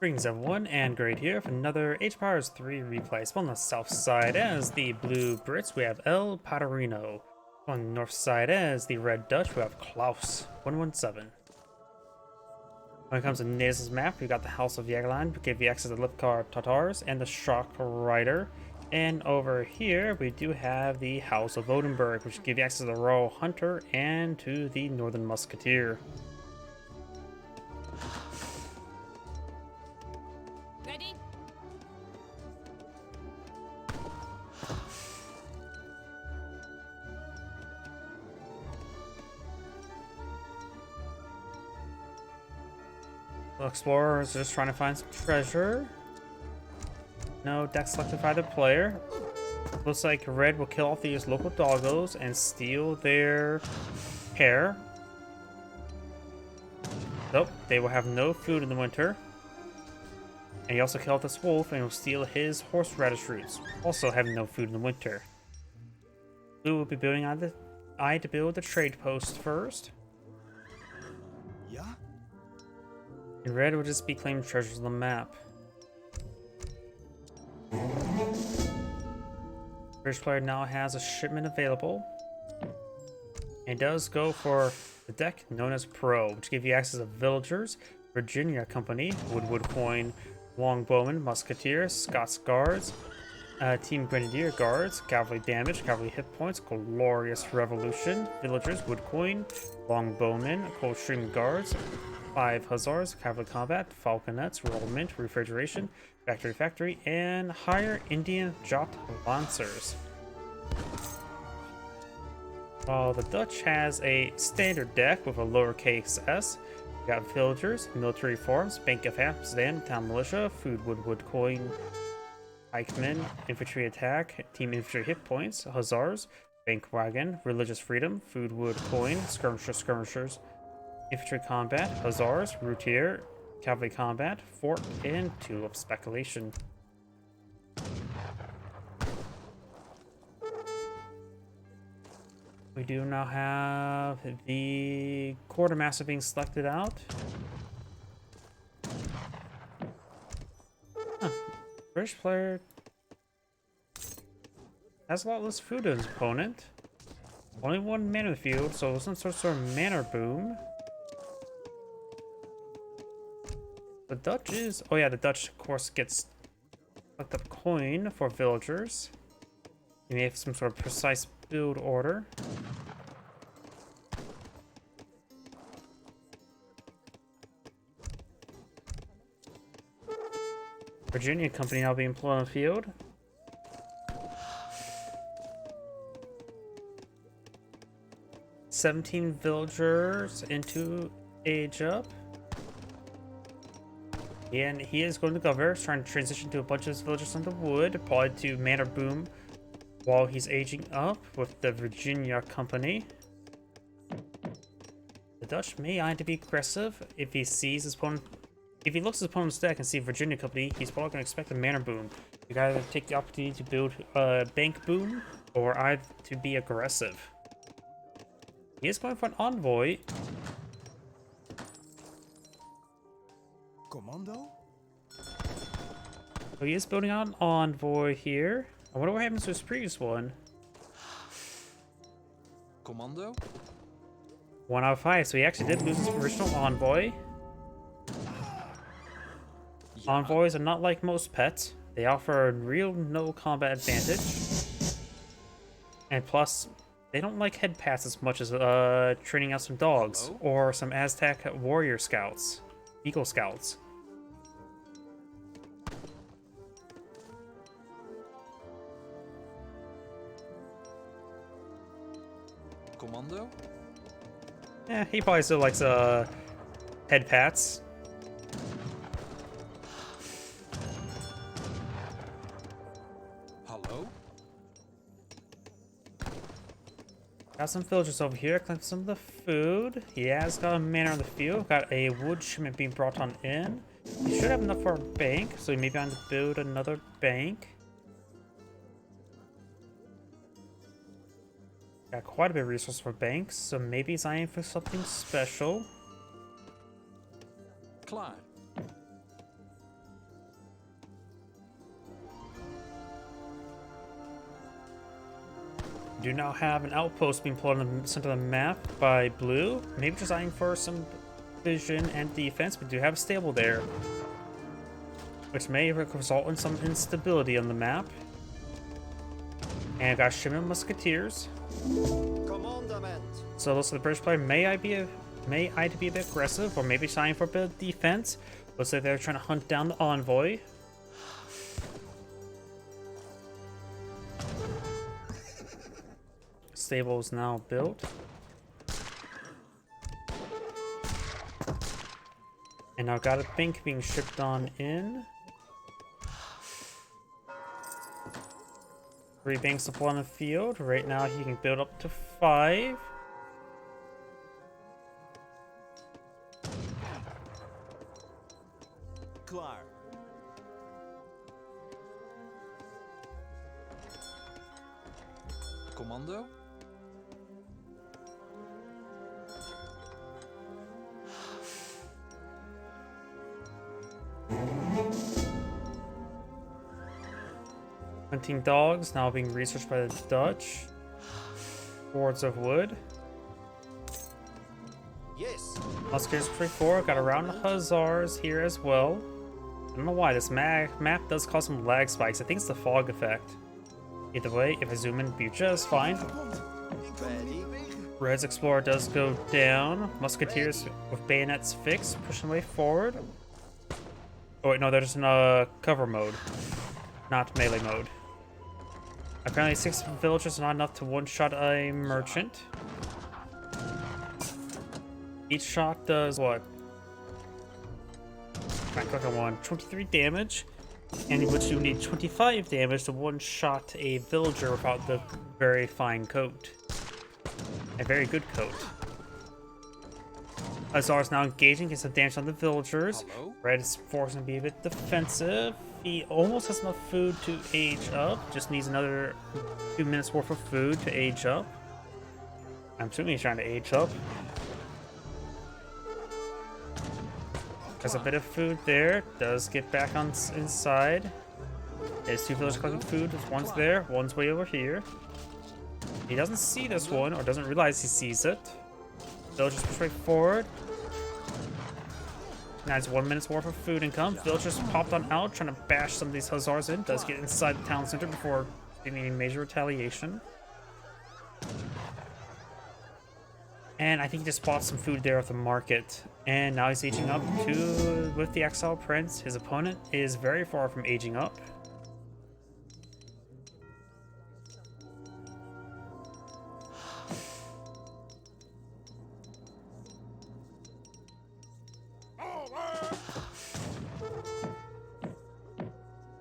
Greetings everyone, and Great here for another H-Powers 3 replay. So on the south side as the Blue Brits, we have ElPadrino. On the north side as the Red Dutch, we have KlauS117. When it comes to Naze's map, we got the House of Yageland, which gave you access to the Lipkar Tatars and the Shock Rider. And over here, we do have the House of Odenburg, which give you access to the Royal Hunter and to the Northern Musketeer. Ready? The explorer is just trying to find some treasure. No deck selected by the player. Looks like red will kill off these local doggos and steal their hair. Nope, they will have no food in the winter. And he also killed this wolf and will steal his horseradish roots, also having no food in the winter. Blue will be building on the eye to build the trade post first. Yeah? And red will just be claiming treasures on the map. British player now has a shipment available. And does go for the deck known as Pro, which gives you access to Villagers, Virginia Company, Woodwood Coin, Longbowmen, Musketeers, Scots Guards, Team Grenadier Guards, Cavalry Damage, Cavalry Hit Points, Glorious Revolution, Villagers, Wood Coin, Longbowmen, Coldstream Guards, 5 Hussars, Cavalry Combat, Falconets, Rollment, Refrigeration, Factory, and Higher Indian Jot Lancers. While the Dutch has a standard deck with a lowercase s, we got Villagers, Military Forms, Bank of Amsterdam, Town Militia, Food Wood Coin, Pikemen, Infantry Attack, Team Infantry Hit Points, Hussars, Bank Wagon, Religious Freedom, Food Wood Coin, Skirmishers, Infantry Combat, Hussars, Routier, Cavalry Combat, Fort, and Tulip Speculation. We do now have the Quartermaster being selected out. Huh. British player has a lot less food in his opponent. Only 1 mana in the field, so some sort of mana boom. The Dutch is... oh yeah, the Dutch, of course, gets looked up coin for Villagers. You may have some sort of precise build order. Virginia Company now being employed on the field. "17 villagers into age up. And he is going to Governor, trying to transition to a bunch of his villagers on the wood, probably to mana boom while he's aging up with the Virginia Company. The Dutch may eye to be aggressive if he sees his opponent. If he looks at his opponent's deck and sees Virginia Company, he's probably going to expect a mana boom. You gotta take the opportunity to build a bank boom or either to be aggressive. He is going for an envoy. Commando? So he is building on an envoy here. I wonder what happens to his previous one. Commando? 1 out of 5, so he actually did lose his original envoy. Yeah. Envoys are not like most pets. They offer a real no combat advantage. And plus, they don't like head pats as much as training out some dogs. Hello? Or some Aztec warrior scouts. Eagle scouts. Commando? Yeah, he probably still likes head pats. Hello? Got some villagers over here, collect some of the food. He has got a mana on the field, got a wood shipment being brought on in. He should have enough for a bank, so he may be on to build another bank. Got quite a bit of resources for banks, so maybe he's eyeing for something special. Klaar. Do now have an outpost being pulled in the center of the map by blue. Maybe just eyeing for some vision and defense, but do have a stable there, which may result in some instability on the map. And I've got Shimon Musketeers. So looks like the British player may I be a bit aggressive, or maybe trying for a bit of defense. Looks like they're trying to hunt down the envoy. Stable is now built. And I've got a bank being shipped on in. 3 banks up on the field. Right now he can build up to 5. Klaar. Commando? Hunting dogs now being researched by the Dutch. Boards of wood. Yes. Musketeers 3-4 got around the Hussars here as well. I don't know why this map does cause some lag spikes. I think it's the fog effect. Either way, if I zoom in, be just fine. Red's Explorer does go down. Musketeers with bayonets fixed, pushing way forward. Oh wait, no, they're just in a cover mode, not melee mode. Apparently 6 villagers are not enough to one-shot a merchant. Each shot does what? I click on one. 23 damage, and which you need 25 damage to one-shot a villager without the very fine coat. A very good coat. Azar is now engaging, gets some damage on the villagers. Hello? Red is forcing to be a bit defensive. He almost has enough food to age up. Just needs another 2 minutes worth of food to age up. I'm assuming he's trying to age up. Has a bit of food there. Does get back on inside. There's 2 villagers collecting food. One's there, one's way over here. He doesn't see this one, or doesn't realize he sees it. Villagers push right forward. Now it's 1 minute's worth of food income. Villagers popped on out, trying to bash some of these Hussars in. Does get inside the town center before getting any major retaliation. And I think he just bought some food there at the market. And now he's aging up with the Exile Prince. His opponent is very far from aging up.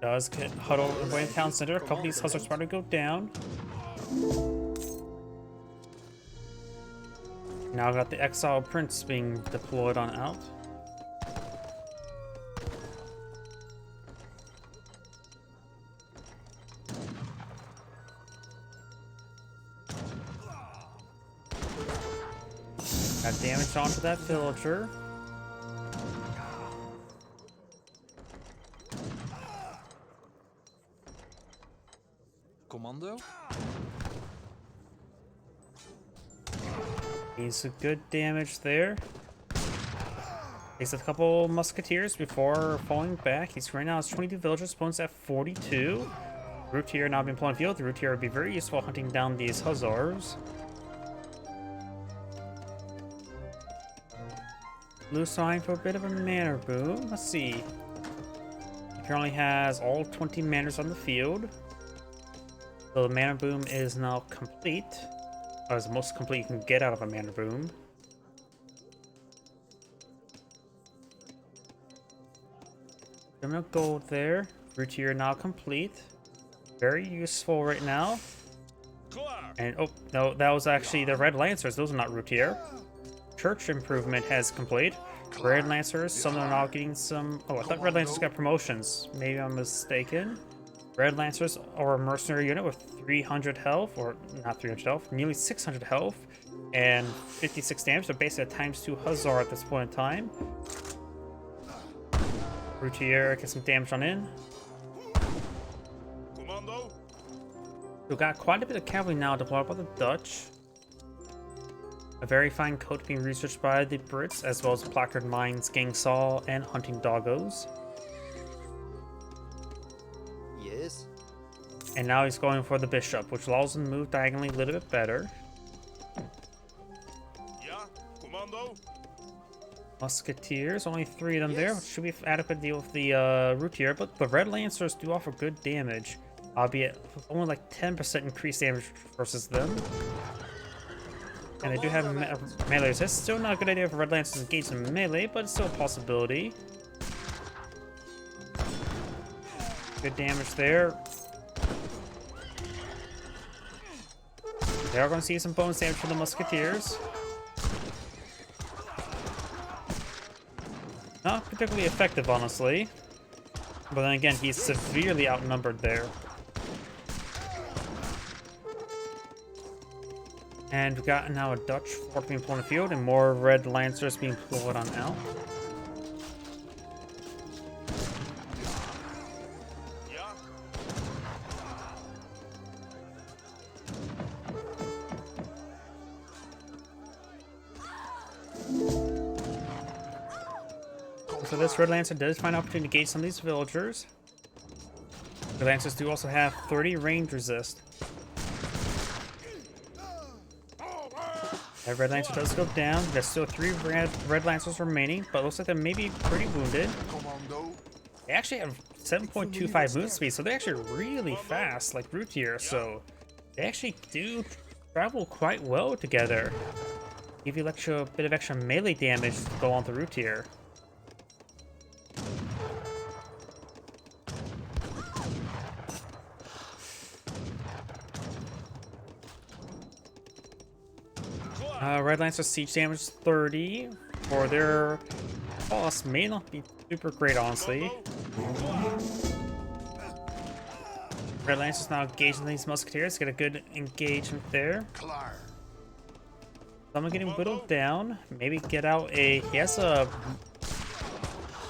Does get huddled away in town center. A couple of these Hussars trying to go down. Now got the Exile Prince being deployed on out. Got damage onto that villager. Commando? He's a good damage there. Takes a couple musketeers before falling back. He's right now has 22 villagers, opponent's at 42. Routier now being pulling field. The Routier would be very useful hunting down these Hussars. Blue sign for a bit of a manor boom. Let's see. He currently has all 20 manors on the field. So the mana boom is now complete. Or is the most complete you can get out of a mana boom. Criminal gold there. Routier now complete. Very useful right now. And oh no, that was actually the Red Lancers. Those are not Routier. Church improvement has complete. Red Lancers, some are now getting some. Oh, I thought Red Lancers got promotions. Maybe I'm mistaken. Red Lancers are a mercenary unit with 300 health, or not 300 health, nearly 600 health, and 56 damage, so basically a ×2 Hussar at this point in time. Routier gets some damage on in. Commando? We've got quite a bit of cavalry now deployed by the Dutch. A very fine coat being researched by the Brits, as well as placard mines, gang saw, and hunting doggos. Yes. And now he's going for the bishop, which allows him to move diagonally a little bit better. Yeah, commando. Musketeers, only 3 of them there, which should be adequate to deal with the route here, but the Red Lancers do offer good damage, albeit with only like 10% increased damage versus them. And they do have melee resist. Still not a good idea for Red Lancers to engage in melee, but it's still a possibility. Good damage there. They are going to see some bonus damage from the Musketeers. Not particularly effective, honestly. But then again, he's severely outnumbered there. And we've got now a Dutch fort being put on the field and more Red Lancers being pulled on out. Yeah. So this Red Lancer does find an opportunity to engage some of these villagers. The Lancers do also have 30 range resist. That Red Lancer does go down. There's still 3 Red Lancers remaining, but it looks like they may be pretty wounded. Commando. They actually have 7.25 move speed, so they're actually really fast, like Routier. So they actually do travel quite well together. Give you a bit of extra melee damage to go on the Routier. Red Lancer siege damage 30 for their cost may not be super great, honestly. Red Lancer's now engaging these Musketeers, get a good engagement there. Klaar. Someone getting whittled down. Maybe get out a. He has a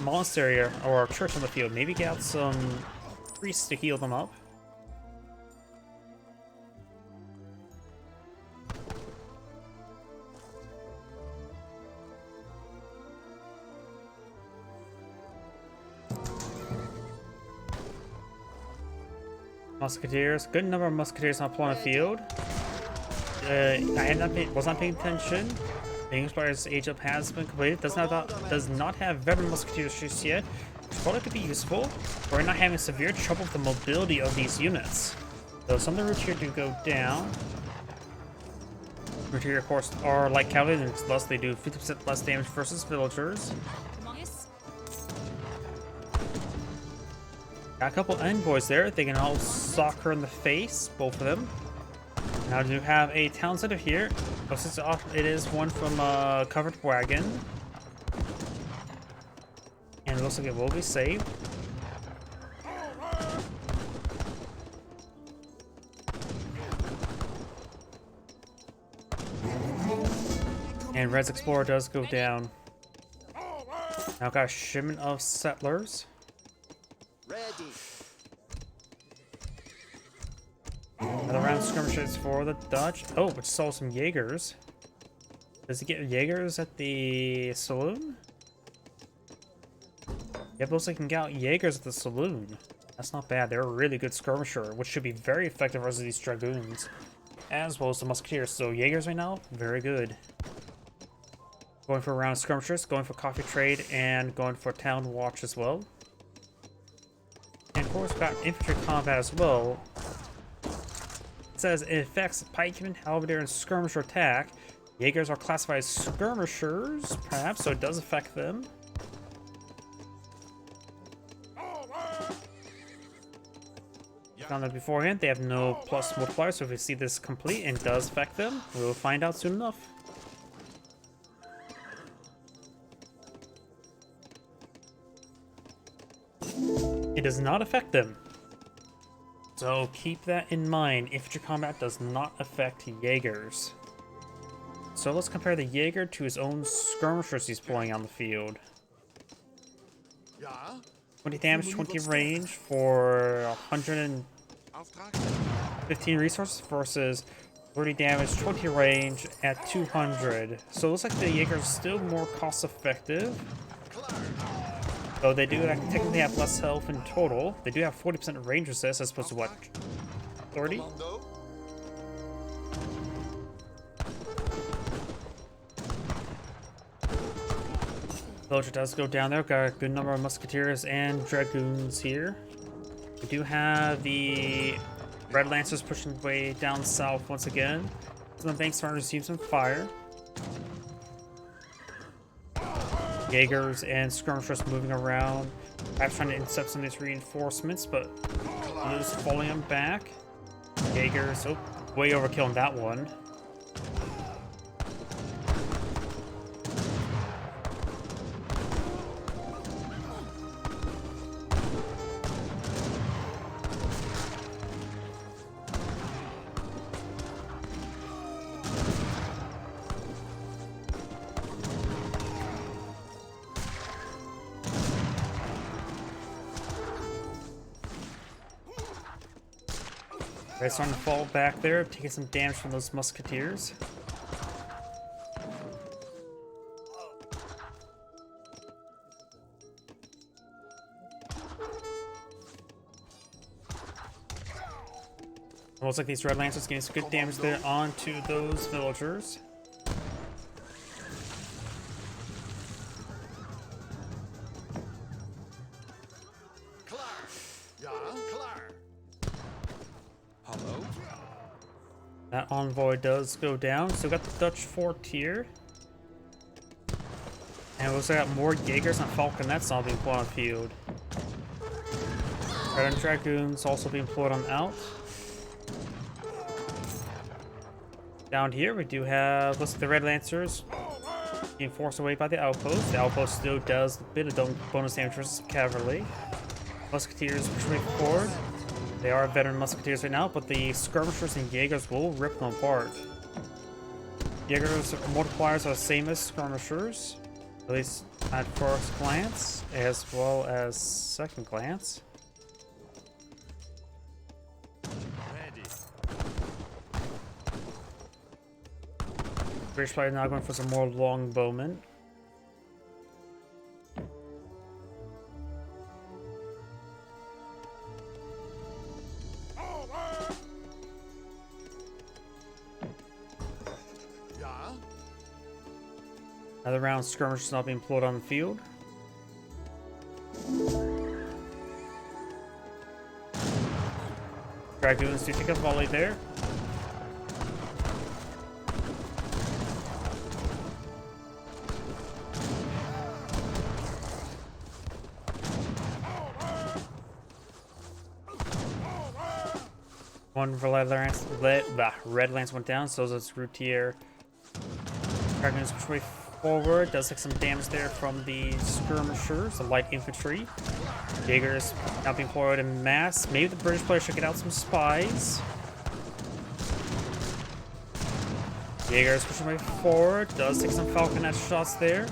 monastery or a church on the field. Maybe get out some priests to heal them up. Musketeers, good number of Musketeers on the field. Was not paying attention. The English player's age up has been completed. Does not have veteran Musketeers just yet, which probably could be useful. We're not having severe trouble with the mobility of these units. So some of the routes here do go down. Routes here, of course, are like cavalry, and thus they do 50% less damage versus villagers. Got a couple envoys there. They can all sock her in the face, both of them. Now do have a town center here. But since it is one from a covered wagon. And it looks like it will be saved. And Red's Explorer does go down. Now got a shipment of settlers. Ready. Another round of skirmishes for the Dutch. Oh, which saw some Jaegers. Does he get Jaegers at the saloon? Yep, looks like he can get out Jaegers at the saloon. That's not bad. They're a really good skirmisher, which should be very effective versus these dragoons, as well as the musketeers. So Jaegers right now, very good. Going for a round of skirmishers, going for coffee trade, and going for town watch as well. And of course, we've got infantry combat as well. It says it affects pikemen, halberdier, and skirmisher attack. Jaegers are classified as skirmishers, perhaps, so it does affect them. Found that beforehand, they have no plus multiplier, so if we see this complete and does affect them, we'll find out soon enough. It does not affect them. So keep that in mind. Infantry combat does not affect Jaegers. So let's compare the Jaeger to his own skirmishers he's pulling on the field. Ja. 20 damage, 20 range for 100 and Auftrag? 15 resources versus 30 damage, 20 range at 200. So it looks like the Jaeger's still more cost effective. Though they do technically have less health in total. They do have 40% range resist as opposed to what? 30? Commando. Villager does go down there. Got a good number of musketeers and dragoons here. We do have the Red Lancers pushing way down south once again. Some of the banks starting to receive some fire. Jaegers and skirmishers moving around. Perhaps trying to intercept some of these reinforcements, but Blue's falling them back. Jaegers, oh, way overkill on that one. Right, starting to fall back there, taking some damage from those musketeers. Looks like these Red Lancers getting some good damage there onto those villagers. Klar. Ja, klar. Hallo? That envoy does go down. Still got the Dutch fort here. And we also got more Jaegers and Falconets all being employed on the field. Red and Dragoons also being employed on out. Down here we do have, looks like the Red Lancers being forced away by the outpost. The outpost still does a bit of bonus damage versus cavalry. Musketeers pushing forward. They are veteran musketeers right now, but the skirmishers and Jaegers will rip them apart. Jaegers multipliers are the same as skirmishers, at least at first glance, as well as second glance. Ready. British player now going for some more longbowmen. Ja. Another round skirmishers now being employed on the field. Dragoons do take a volley there. One Red Lance went down, so does Routier. Dragoons push way forward, does take some damage there from the skirmishers, the light infantry. Jaegers now being employed in mass. Maybe the British player should get out some spies. Jaegers pushing way forward, does take some falconet shots there.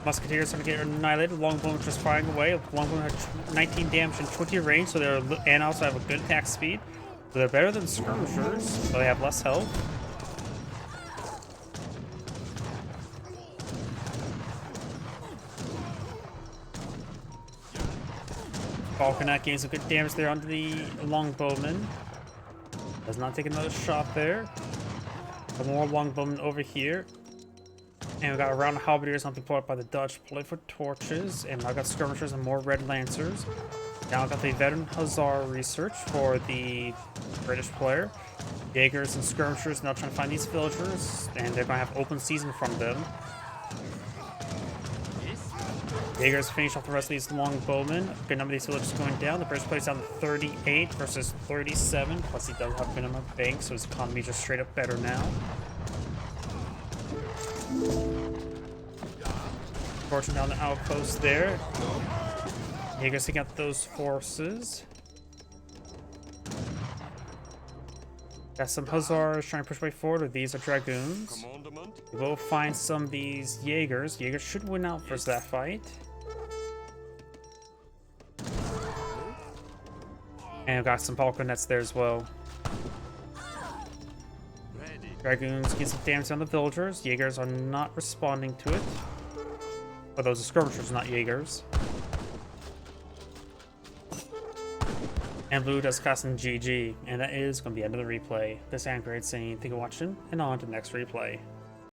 Musketeers are going to get annihilated. Longbowmen just firing away. Longbowmen have 19 damage and 20 range, so they're and also have a good attack speed. So they're better than skirmishers, so they have less health. Falconet gains some good damage there onto the longbowman. Does not take another shot there. Some more longbowmen over here. And we got a round of halberdiers, something put up by the Dutch, played for torches, and I got skirmishers and more Red Lancers. Now I got the veteran Hussar research for the British player. Jaegers and skirmishers now trying to find these villagers, and they're gonna have open season from them. Jaegers finish off the rest of these longbowmen. A good number of these villagers going down. The British player's down to 38 versus 37, plus he does have minimum bank, so his economy is just straight up better now. Torching down the outpost there. Jaegers taking out those forces. Got some Hussars trying to push way forward. These are Dragoons. Commandement. We will find some of these Jaegers. Jaegers should win out versus that fight. And I've got some polka nets there as well. Ready. Dragoons get some damage on the villagers. Jaegers are not responding to it. But those are skirmishers, not Jaegers. And blue does cost some GG, and that is going to be the end of the replay. This is Great saying thank you for watching, and on to the next replay.